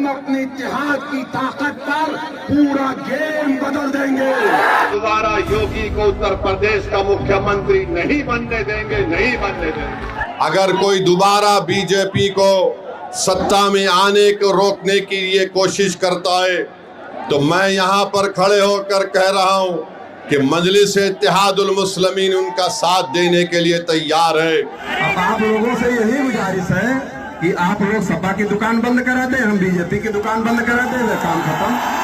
हम अपने इत्तेहाद की ताकत पर पूरा गेम बदल देंगे। दोबारा योगी को उत्तर प्रदेश का मुख्यमंत्री नहीं बनने देंगे, नहीं बनने देंगे। अगर कोई दोबारा बीजेपी को सत्ता में आने को रोकने की ये कोशिश करता है तो मैं यहाँ पर खड़े होकर कह रहा हूँ कि मजलिस इत्तेहादुल मुस्लिमीन उनका साथ देने के लिए तैयार है। अब आप लोगों से यही गुजारिश है कि आप लोग सपा की दुकान बंद करा दें, हम बीजेपी की दुकान बंद करा दें, वह काम खत्म।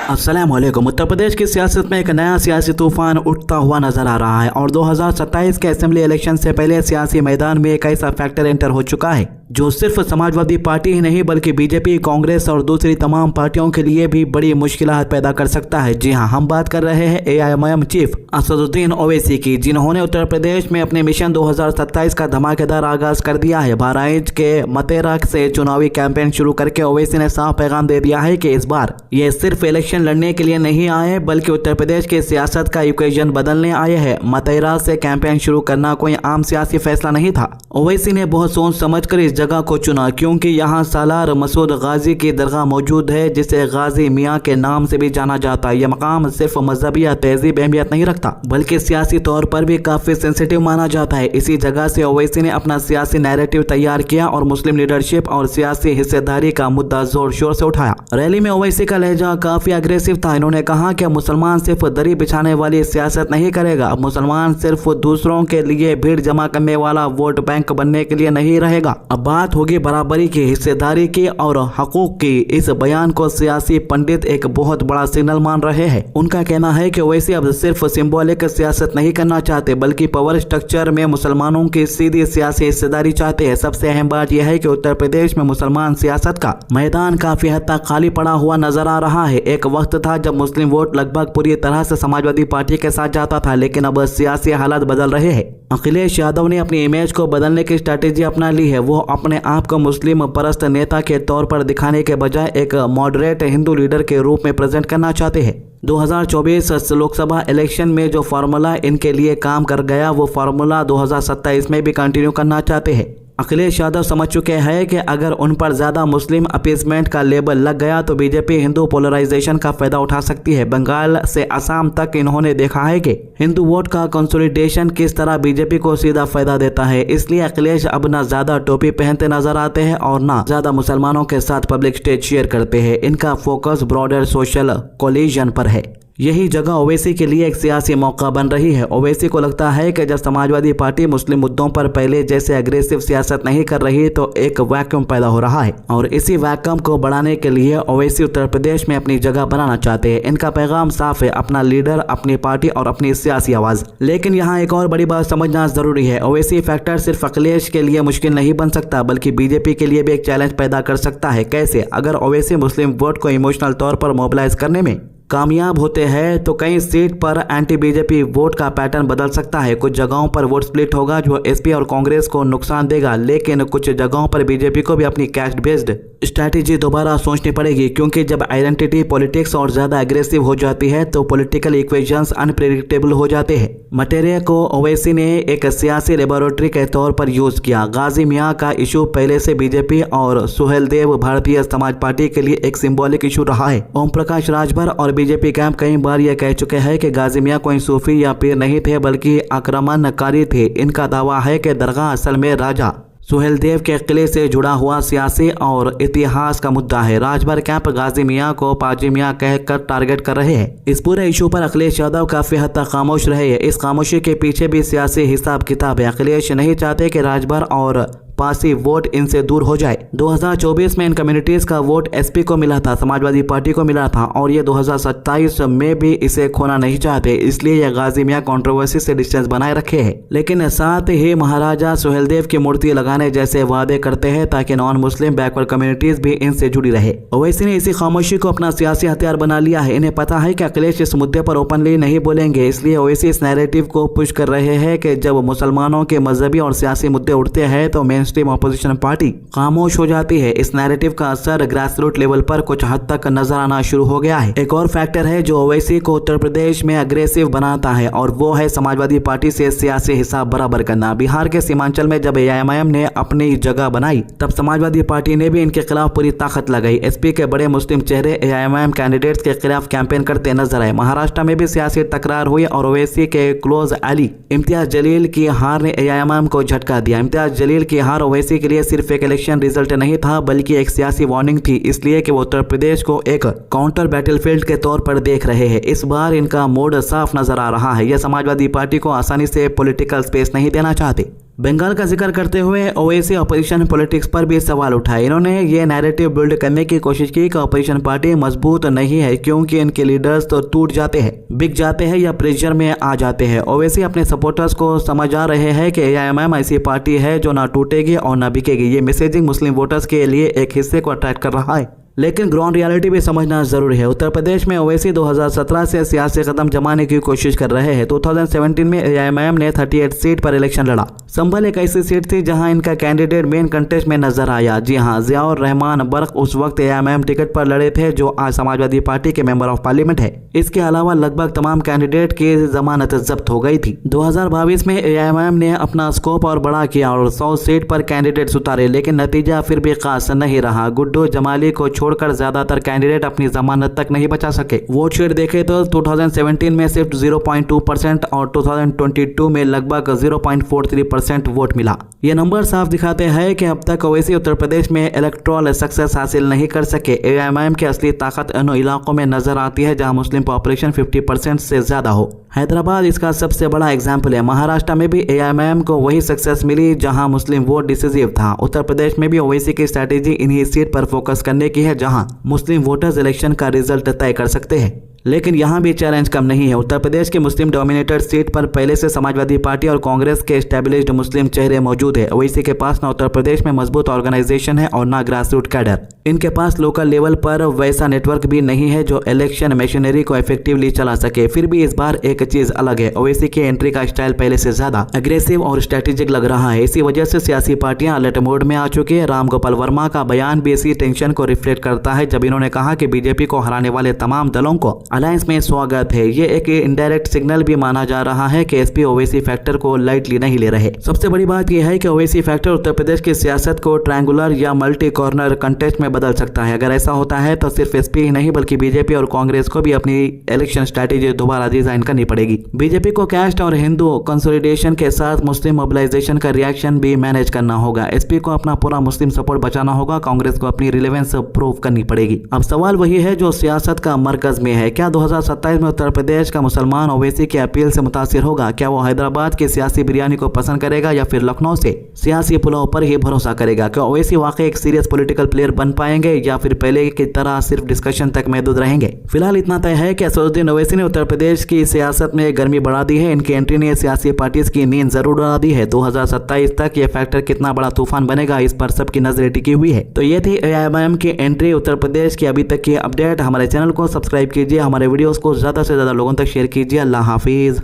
अस्सलाम वालेकुम। उत्तर प्रदेश की सियासत में एक नया सियासी तूफान उठता हुआ नजर आ रहा है और 2027 के असेंबली इलेक्शन से पहले सियासी मैदान में एक ऐसा फैक्टर एंटर हो चुका है जो सिर्फ समाजवादी पार्टी ही नहीं बल्कि बीजेपी, कांग्रेस और दूसरी तमाम पार्टियों के लिए भी बड़ी मुश्किलात पैदा कर सकता है। जी हां, हम बात कर रहे हैं AIMIM चीफ असदुद्दीन ओवैसी की, जिन्होंने उत्तर प्रदेश में अपने मिशन 2027 का धमाकेदार आगाज कर दिया है। बहराइच के मतेरा से चुनावी कैंपेन शुरू करके ओवैसी ने साफ पैगाम दे दिया है कि इस बार ये सिर्फ इलेक्शन लड़ने के लिए नहीं आए बल्कि उत्तर प्रदेश की सियासत का इक्वेशन बदलने आए हैं। मतेरा से कैंपेन शुरू करना कोई आम सियासी फैसला नहीं था। ओवैसी ने बहुत सोच समझकर इस जगह को चुना क्योंकि यहाँ सालार मसूद गाजी की दरगाह मौजूद है, जिसे गाजी मियाँ के नाम से भी जाना जाता है। यह मकाम सिर्फ मजहबी या तहजीब अहमियत नहीं रखता बल्कि सियासी तौर पर भी काफी सेंसिटिव माना जाता है। इसी जगह से ओवैसी ने अपना सियासी नैरेटिव तैयार किया और मुस्लिम लीडरशिप और सियासी हिस्सेदारी का मुद्दा जोर शोर से उठाया। रैली में ओवैसी का लहजा काफी अग्रेसिव था। इन्होंने कहा कि मुसलमान सिर्फ दरी बिछाने वाली सियासत नहीं करेगा, अब मुसलमान सिर्फ दूसरों के लिए भीड़ जमा करने वाला वोट बैंक बनने के लिए नहीं रहेगा। अब बात होगी बराबरी की, हिस्सेदारी की और हकूक की। इस बयान को सियासी पंडित एक बहुत बड़ा सिग्नल मान रहे हैं। उनका कहना है कि ओवैसी अब सिर्फ सिंबॉलिक सियासत नहीं करना चाहते बल्कि पावर स्ट्रक्चर में मुसलमानों की सीधी सियासी हिस्सेदारी चाहते हैं। सबसे अहम बात यह है कि उत्तर प्रदेश में मुसलमान सियासत का मैदान काफी हद तक खाली पड़ा हुआ नजर आ रहा है। एक वक्त था जब मुस्लिम वोट लगभग पूरी तरह से समाजवादी पार्टी के साथ जाता था, लेकिन अब सियासी हालात बदल रहे हैं। अखिलेश यादव ने अपनी इमेज को बदलने की स्ट्रैटेजी अपना ली है। वो अपने आप को मुस्लिम परस्त नेता के तौर पर दिखाने के बजाय एक मॉडरेट हिंदू लीडर के रूप में प्रेजेंट करना चाहते हैं। 2024 लोकसभा इलेक्शन में जो फार्मूला इनके लिए काम कर गया वो फार्मूला 2027 में भी कंटिन्यू करना चाहते हैं। अखिलेश यादव समझ चुके हैं कि अगर उन पर ज्यादा मुस्लिम अपीसमेंट का लेबल लग गया तो बीजेपी हिंदू पोलराइजेशन का फायदा उठा सकती है। बंगाल से असम तक इन्होंने देखा है कि हिंदू वोट का कंसोलिडेशन किस तरह बीजेपी को सीधा फायदा देता है। इसलिए अखिलेश अब न ज्यादा टोपी पहनते नजर आते हैं और न ज्यादा मुसलमानों के साथ पब्लिक स्टेज शेयर करते हैं। इनका फोकस ब्रॉडर सोशल कोलिजन पर है। यही जगह ओवैसी के लिए एक सियासी मौका बन रही है। ओवैसी को लगता है कि जब समाजवादी पार्टी मुस्लिम मुद्दों पर पहले जैसे अग्रेसिव सियासत नहीं कर रही तो एक वैक्यूम पैदा हो रहा है और इसी वैक्यूम को बढ़ाने के लिए ओवैसी उत्तर प्रदेश में अपनी जगह बनाना चाहते हैं। इनका पैगाम साफ है, अपना लीडर, अपनी पार्टी और अपनी सियासी आवाज। लेकिन यहाँ एक और बड़ी बात समझना जरूरी है। ओवैसी फैक्टर सिर्फ अखिलेश के लिए मुश्किल नहीं बन सकता बल्कि बीजेपी के लिए भी एक चैलेंज पैदा कर सकता है। कैसे? अगर ओवैसी मुस्लिम वोट को इमोशनल तौर पर मोबिलाइज करने में कामयाब होते हैं तो कई सीट पर एंटी बीजेपी वोट का पैटर्न बदल सकता है। कुछ जगहों पर वोट स्प्लिट होगा जो एसपी और कांग्रेस को नुकसान देगा, लेकिन कुछ जगहों पर बीजेपी को भी अपनी कैस्ट बेस्ड स्ट्रैटेजी दोबारा सोचनी पड़ेगी क्योंकि जब आइडेंटिटी पॉलिटिक्स और ज्यादा एग्रेसिव हो जाती है तो पॉलिटिकल इक्वेशंस अनप्रेडिक्टेबल हो जाते हैं। मटेरिया को ओवैसी ने एक सियासी लेबोरेटरी के तौर पर यूज किया। गाजी मियाँ का इशू पहले से बीजेपी और सुहेलदेव भारतीय समाज पार्टी के लिए एक सिंबॉलिक इशू रहा है। ओम प्रकाश राजभर और बीजेपी कैंप कई बार यह कह चुके हैं कि गाजी मियाँ कोई सूफी या पीर नहीं थे बल्कि आक्रमणकारी थे। इनका दावा है कि दरगाह असल में राजा सुहेलदेव के किले से जुड़ा हुआ सियासी और इतिहास का मुद्दा है। राजभर कैंप गाजी मियाँ को पाजी मियाँ कहकर टारगेट कर रहे हैं। इस पूरे इशू पर अखिलेश यादव काफी हद तक खामोश रहे हैं। इस खामोशी के पीछे भी सियासी हिसाब किताब है। अखिलेश नहीं चाहते कि राजभर और पासी वोट इनसे दूर हो जाए। 2024 में इन कम्युनिटीज का वोट एसपी को मिला था, समाजवादी पार्टी को मिला था और ये 2027 में भी इसे खोना नहीं चाहते। इसलिए ये गाजी मियाँ कंट्रोवर्सी से डिस्टेंस बनाए रखे हैं, लेकिन साथ ही महाराजा सुहेलदेव की मूर्ति लगाने जैसे वादे करते हैं ताकि नॉन मुस्लिम बैकवर्ड कम्युनिटीज भी इनसे जुड़ी रहे। ओवैसी ने इसी खामोशी को अपना सियासी हथियार बना लिया है। इन्हें पता है कि अखिलेश इस मुद्दे पर ओपनली नहीं बोलेंगे, इसलिए ओवैसी इस नैरेटिव को पुश कर रहे हैं कि जब मुसलमानों के मजहबी और सियासी मुद्दे उठते हैं तो मेन स्ट्रीम अपोजिशन पार्टी खामोश हो जाती है। इस नैरेटिव का असर ग्रास रूट लेवल पर कुछ हद तक नजर आना शुरू हो गया है। एक और फैक्टर है जो ओवैसी को उत्तर प्रदेश में अग्रेसिव बनाता है और वो है समाजवादी पार्टी से सियासी हिसाब बराबर करना। बिहार के सीमांचल में जब एआईएमआईएम ने अपनी जगह बनाई तब समाजवादी पार्टी ने भी इनके खिलाफ पूरी ताकत लगाई। एसपी के बड़े मुस्लिम चेहरे एआईएमआईएम कैंडिडेट्स के खिलाफ कैंपेन करते नजर आए। महाराष्ट्र में भी सियासी तकरार हुई और ओवैसी के क्लोज एली इम्तियाज जलील की हार ने एआईएमआईएम को झटका दिया। इम्तियाज जलील की हार ओवैसी के लिए सिर्फ एक इलेक्शन रिजल्ट नहीं था बल्कि एक सियासी वार्निंग थी, इसलिए कि वो उत्तर प्रदेश को एक काउंटर बैटलफील्ड के तौर पर देख रहे हैं। इस बार इनका मूड साफ नजर आ रहा है। यह समाजवादी पार्टी को आसानी से पॉलिटिकल स्पेस नहीं देना चाहते। बंगाल का जिक्र करते हुए ओवैसी ऑपोजिशन पॉलिटिक्स पर भी सवाल उठाए। इन्होंने ये नैरेटिव बिल्ड करने की कोशिश की कि ऑपोजिशन पार्टी मजबूत नहीं है क्योंकि इनके लीडर्स तो टूट जाते हैं, बिक जाते हैं या प्रेशर में आ जाते हैं। ओवैसी अपने सपोर्टर्स को समझा रहे हैं कि एआईएमआईएम ऐसी पार्टी है जो ना टूटेगी और ना बिकेगी। ये मैसेजिंग मुस्लिम वोटर्स के लिए एक हिस्से को अट्रैक्ट कर रहा है, लेकिन ग्राउंड रियलिटी भी समझना जरूरी है। उत्तर प्रदेश में ओवैसी 2017 से सियासी कदम जमाने की कोशिश कर रहे हैं। 2017 में एआईएमआईएम ने 38 सीट पर इलेक्शन लड़ा। संभल एक ऐसी सीट थी जहां इनका कैंडिडेट मेन कंटेस्ट में नजर आया। जी हां, जियाउर रहमान बर्क उस वक्त एआईएमआईएम टिकट पर लड़े थे जो आज समाजवादी पार्टी के मेंबर ऑफ पार्लियामेंट है। इसके अलावा लगभग तमाम कैंडिडेट की जमानत जब्त हो गई थी। 2022 में एआईएमआईएम ने अपना स्कोप और बड़ा किया और 100 सीट पर कैंडिडेट उतारे, लेकिन नतीजा फिर भी खास नहीं रहा। गुड्डू जमाली को छोड़कर ज्यादातर कैंडिडेट अपनी जमानत तक नहीं बचा सके। वोट शेयर देखें तो 2017 में सिर्फ 0.2% और 2022 में लगभग 0.43% वोट मिला। ये नंबर साफ दिखाते हैं कि अब तक ओवैसी उत्तर प्रदेश में इलेक्टोरल सक्सेस हासिल नहीं कर सके। एआईएमआईएम की असली ताकत उन इलाकों में नजर आती है जहां मुस्लिम पॉपुलेशन 50% से ज्यादा हो। हैदराबाद इसका सबसे बड़ा एग्जाम्पल है। महाराष्ट्र में भी एआईएमआईएम को वही सक्सेस मिली जहां मुस्लिम वोट डिसिसिव था। उत्तर प्रदेश में भी ओवैसी की स्ट्रैटेजी इन्हीं सीट पर फोकस करने की है जहां मुस्लिम वोटर्स इलेक्शन का रिजल्ट तय कर सकते हैं। लेकिन यहाँ भी चैलेंज कम नहीं है। उत्तर प्रदेश के मुस्लिम डोमिनेटेड सीट पर पहले से समाजवादी पार्टी और कांग्रेस के एस्टेब्लिश्ड मुस्लिम चेहरे मौजूद है। ओवैसी के पास ना उत्तर प्रदेश में मजबूत ऑर्गेनाइजेशन है और ना ग्रास रूट कैडर। इनके पास लोकल लेवल पर वैसा नेटवर्क भी नहीं है जो इलेक्शन मशीनरी को इफेक्टिवली चला सके। फिर भी इस बार एक चीज अलग है, ओवैसी की एंट्री का स्टाइल पहले से ज्यादा अग्रेसिव और स्ट्रेटेजिक लग रहा है। इसी वजह से सियासी पार्टियां अलर्ट मोड में आ चुकी है। राम गोपाल वर्मा का बयान भी इसी टेंशन को रिफ्लेक्ट करता है जब इन्होंने कहा कि बीजेपी को हराने वाले तमाम दलों को अलायंस में स्वागत है। ये एक इनडायरेक्ट सिग्नल भी माना जा रहा है कि एसपी ओवैसी फैक्टर को लाइटली नहीं ले रहे। सबसे बड़ी बात यह है कि ओवैसी फैक्टर उत्तर प्रदेश की सियासत को ट्रायंगुलर या मल्टी कॉर्नर कंटेस्ट में बदल सकता है। अगर ऐसा होता है तो सिर्फ एसपी ही नहीं बल्कि बीजेपी और कांग्रेस को भी अपनी इलेक्शन स्ट्रैटेजी दोबारा डिजाइन करनी पड़ेगी। बीजेपी को कैस्ट और हिंदू कंसोलिडेशन के साथ मुस्लिम मोबिलाइजेशन का रिएक्शन भी मैनेज करना होगा। एसपी को अपना पूरा मुस्लिम सपोर्ट बचाना होगा, कांग्रेस को अपनी रिलेवेंस प्रूव करनी पड़ेगी। अब सवाल वही है जो सियासत का मरकज में है। क्या 2027 में उत्तर प्रदेश का मुसलमान ओवैसी की अपील से मुतासिर होगा? क्या वो हैदराबाद की सियासी बिरयानी को पसंद करेगा या फिर लखनऊ से सियासी पुलाव पर ही भरोसा करेगा? क्या ओवैसी वाकई एक सीरियस पॉलिटिकल प्लेयर बन पाएंगे या फिर पहले की तरह सिर्फ डिस्कशन तक महदूद रहेंगे? फिलहाल इतना तय है कि असदुद्दीन ओवैसी ने उत्तर प्रदेश की सियासत में गर्मी बढ़ा दी है। इनकी एंट्री ने सियासी पार्टीज की नींद जरूर उड़ा दी है। 2027 तक ये फैक्टर कितना बड़ा तूफान बनेगा इस पर सबकी नजरें टिकी हुई है। तो ये थी एआईएमआईएम की एंट्री उत्तर प्रदेश की अभी तक की अपडेट। हमारे चैनल को सब्सक्राइब कीजिए, हमारे वीडियोस को ज्यादा से ज्यादा लोगों तक शेयर कीजिए। अल्लाह हाफिज।